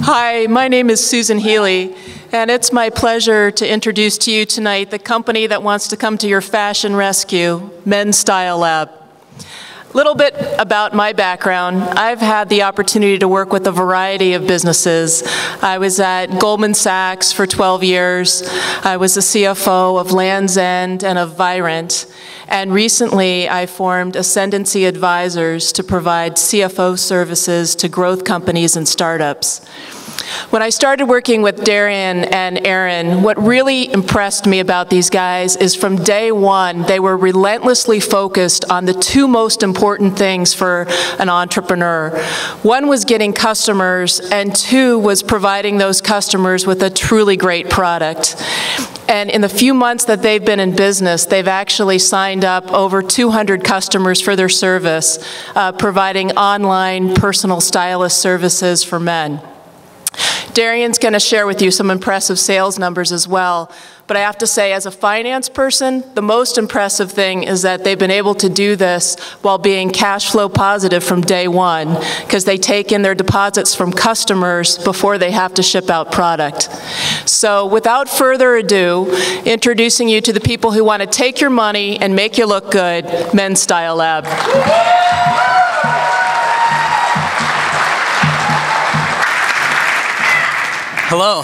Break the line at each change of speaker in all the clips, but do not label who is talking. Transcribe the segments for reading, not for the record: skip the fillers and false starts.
Hi, my name is Susan Healy, and it's my pleasure to introduce to you tonight the company that wants to come to your fashion rescue, Men's Style Lab. A little bit about my background. I've had the opportunity to work with a variety of businesses. I was at Goldman Sachs for 12 years. I was the CFO of Land's End and of Virent. And recently, I formed Ascendancy Advisors to provide CFO services to growth companies and startups. When I started working with Derian and Aaron, what really impressed me about these guys is from day one, they were relentlessly focused on the two most important things for an entrepreneur. One was getting customers, and two was providing those customers with a truly great product. And in the few months that they've been in business, they've actually signed up over 200 customers for their service, providing online personal stylist services for men. Darian's going to share with you some impressive sales numbers as well. But I have to say, as a finance person, the most impressive thing is that they've been able to do this while being cash flow positive from day one, because they take in their deposits from customers before they have to ship out product. So without further ado, introducing you to the people who want to take your money and make you look good, Men's Style Lab.
Hello,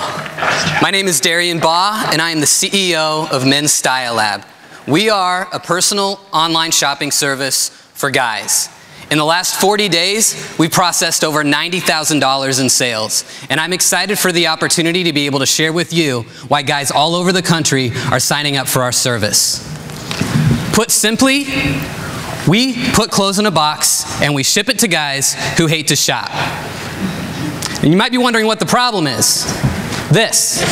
my name is Derian Baugh, and I am the CEO of Men's Style Lab. We are a personal online shopping service for guys. In the last 40 days, we processed over $90,000 in sales, and I'm excited for the opportunity to be able to share with you why guys all over the country are signing up for our service. Put simply, we put clothes in a box and we ship it to guys who hate to shop. And you might be wondering what the problem is. This.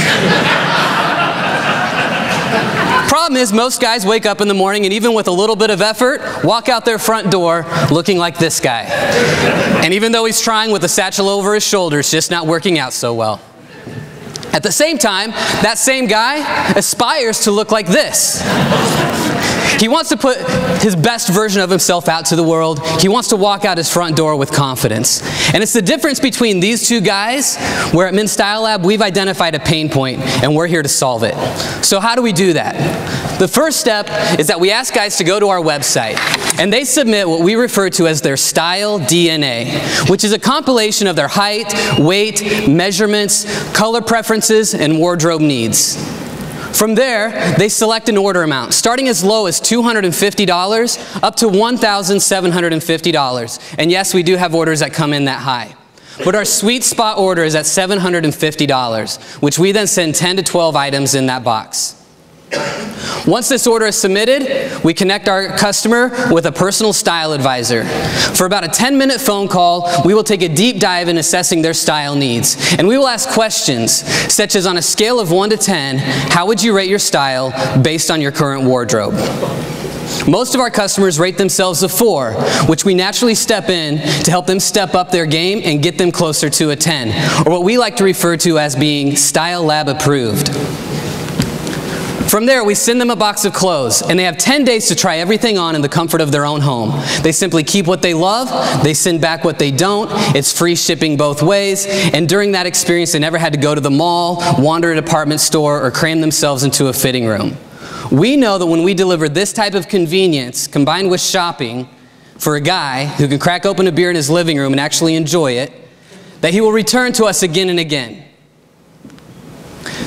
Problem is, most guys wake up in the morning and even with a little bit of effort, walk out their front door looking like this guy. And even though he's trying with a satchel over his shoulder, it's just not working out so well. At the same time, that same guy aspires to look like this. He wants to put his best version of himself out to the world. He wants to walk out his front door with confidence. And it's the difference between these two guys where at Men's Style Lab we've identified a pain point and we're here to solve it. So how do we do that? The first step is that we ask guys to go to our website and they submit what we refer to as their style DNA, which is a compilation of their height, weight, measurements, color preferences, and wardrobe needs. From there, they select an order amount, starting as low as $250 up to $1,750. And yes, we do have orders that come in that high. But our sweet spot order is at $750, which we then send 10 to 12 items in that box. Once this order is submitted, we connect our customer with a personal style advisor. For about a 10-minute phone call, we will take a deep dive in assessing their style needs. And we will ask questions such as, on a scale of 1 to 10, how would you rate your style based on your current wardrobe? Most of our customers rate themselves a 4, which we naturally step in to help them step up their game and get them closer to a 10, or what we like to refer to as being Style Lab approved. From there, we send them a box of clothes, and they have 10 days to try everything on in the comfort of their own home. They simply keep what they love, they send back what they don't, it's free shipping both ways, and during that experience, they never had to go to the mall, wander a department store, or cram themselves into a fitting room. We know that when we deliver this type of convenience, combined with shopping, for a guy who can crack open a beer in his living room and actually enjoy it, that he will return to us again and again.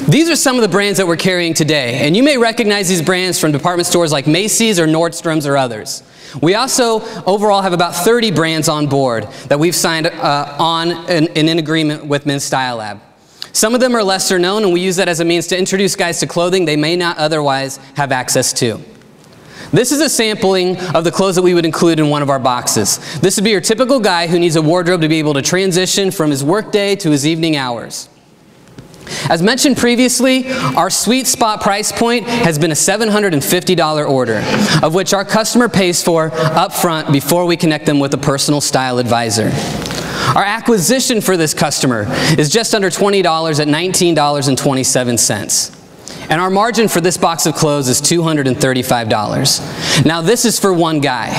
These are some of the brands that we're carrying today, and you may recognize these brands from department stores like Macy's or Nordstrom's or others. We also overall have about 30 brands on board that we've signed in agreement with Men's Style Lab. Some of them are lesser known, and we use that as a means to introduce guys to clothing they may not otherwise have access to. This is a sampling of the clothes that we would include in one of our boxes. This would be your typical guy who needs a wardrobe to be able to transition from his workday to his evening hours. As mentioned previously, our sweet spot price point has been a $750 order, of which our customer pays for up front before we connect them with a personal style advisor. Our acquisition for this customer is just under $20 at $19.27. And our margin for this box of clothes is $235. Now this is for one guy,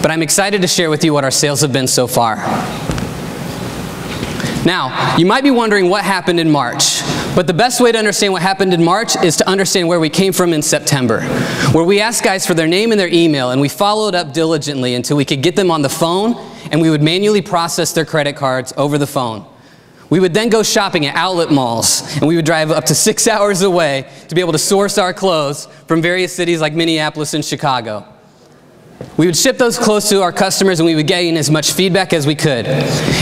but I'm excited to share with you what our sales have been so far. Now, you might be wondering what happened in March, but the best way to understand what happened in March is to understand where we came from in September, where we asked guys for their name and their email, and we followed up diligently until we could get them on the phone, and we would manually process their credit cards over the phone. We would then go shopping at outlet malls, and we would drive up to 6 hours away to be able to source our clothes from various cities like Minneapolis and Chicago. We would ship those clothes to our customers, and we would gain as much feedback as we could.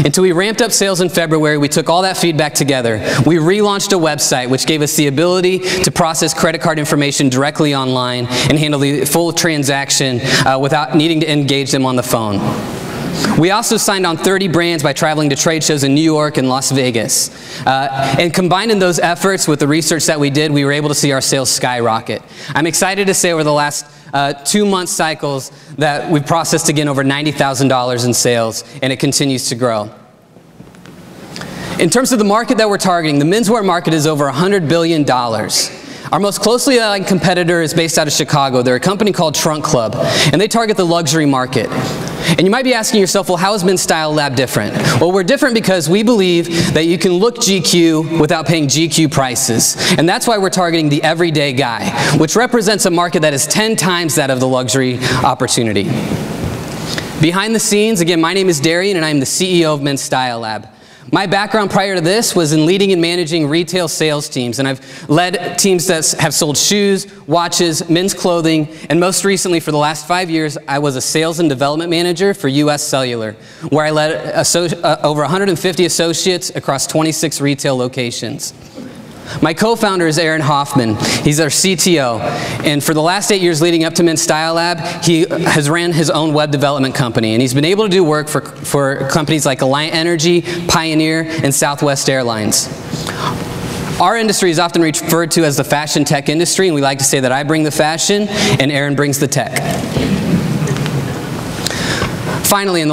Until we ramped up sales in February, we took all that feedback together. We relaunched a website which gave us the ability to process credit card information directly online and handle the full transaction without needing to engage them on the phone. We also signed on 30 brands by traveling to trade shows in New York and Las Vegas. And combining those efforts with the research that we did, we were able to see our sales skyrocket. I'm excited to say over the last 2-month cycles that we've processed again over $90,000 in sales, and it continues to grow. In terms of the market that we're targeting, the menswear market is over $100 billion. Our most closely aligned competitor is based out of Chicago. They're a company called Trunk Club, and they target the luxury market. And you might be asking yourself, well, how is Men's Style Lab different? Well, we're different because we believe that you can look GQ without paying GQ prices. And that's why we're targeting the everyday guy, which represents a market that is 10 times that of the luxury opportunity. Behind the scenes, again, my name is Derian, and I'm the CEO of Men's Style Lab. My background prior to this was in leading and managing retail sales teams, and I've led teams that have sold shoes, watches, men's clothing, and most recently for the last 5 years, I was a sales and development manager for US Cellular, where I led over 150 associates across 26 retail locations. My co-founder is Aaron Hoffman. He's our CTO, and for the last 8 years leading up to Men's Style Lab, he has ran his own web development company, and he's been able to do work for companies like Alliant Energy, Pioneer, and Southwest Airlines. Our industry is often referred to as the fashion tech industry, and we like to say that I bring the fashion and Aaron brings the tech. Finally, over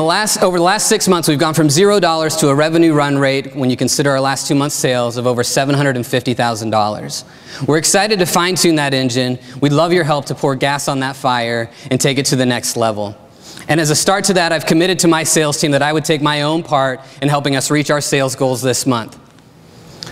the last 6 months, we've gone from $0 to a revenue run rate, when you consider our last 2 months' sales, of over $750,000. We're excited to fine-tune that engine. We'd love your help to pour gas on that fire and take it to the next level. And as a start to that, I've committed to my sales team that I would take my own part in helping us reach our sales goals this month.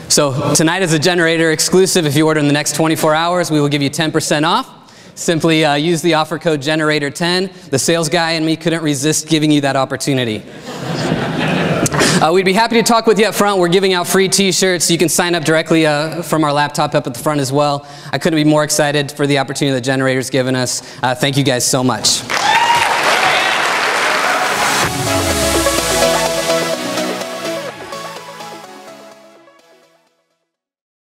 So tonight is a Generator exclusive. If you order in the next 24 hours, we will give you 10% off. Simply use the offer code GENERATOR10. The sales guy and me couldn't resist giving you that opportunity. We'd be happy to talk with you up front. We're giving out free t-shirts. You can sign up directly from our laptop up at the front as well. I couldn't be more excited for the opportunity that Generator's given us. Thank you guys so much.